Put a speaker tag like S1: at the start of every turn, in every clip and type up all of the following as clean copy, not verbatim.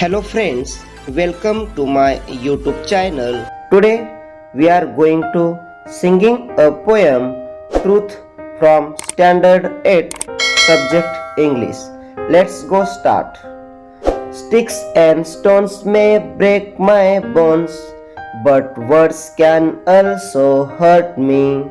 S1: Hello friends, welcome to my YouTube channel. Today we are going to singing a poem Truth from Standard 8 Subject English. Let's go start. Sticks and stones may break my bones, but words can also hurt me.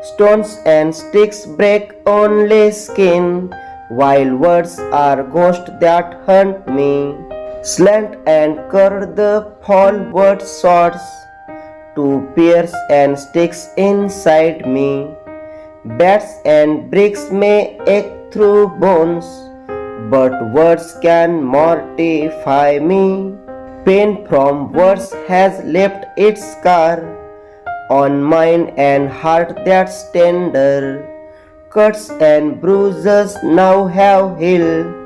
S1: Stones and sticks break only skin, while words are ghosts that hunt me. Slant and curve the forward swords to pierce and sticks inside me. Bats and bricks may ache through bones, but words can mortify me. Pain from words has left its scar on mind and heart that's tender. Cuts and bruises now have healed.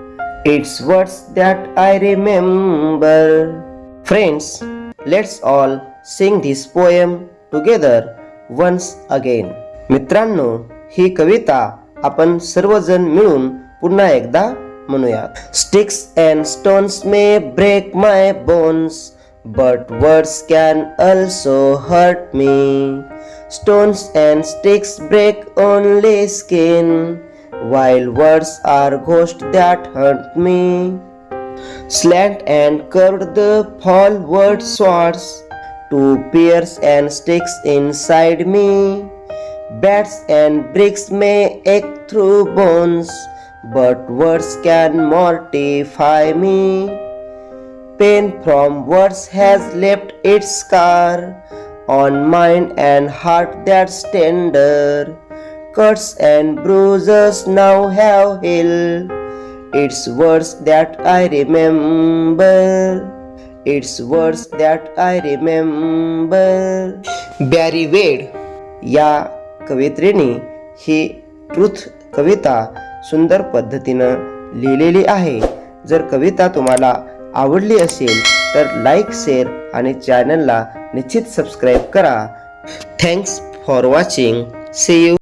S1: It's words that I remember. Friends, let's all sing this poem together once again. मित्रांनो, ही कविता आपण सर्वजण मिळून पुन्हा एकदा म्हणूयात. Sticks and stones may break my bones, but words can also hurt me. Stones and sticks break only skin, while words are ghosts that hunt me. Slant and curved the forward swords to pierce and sticks inside me. Bats and bricks may ache through bones, but words can mortify me. Pain from words has left its scar on mind and heart that's tender. Cuts and bruises now have healed. It's words that I remember. It's words that I remember. Barry Wade या कवयित्रीने ही truth कविता सुंदर पद्धतीनं लिहिलेली आहे. जर कविता तुम्हाला आवडली असेल तर लाईक, शेअर आणि चॅनलला निश्चित सबस्क्राईब करा. Thanks for watching. See you.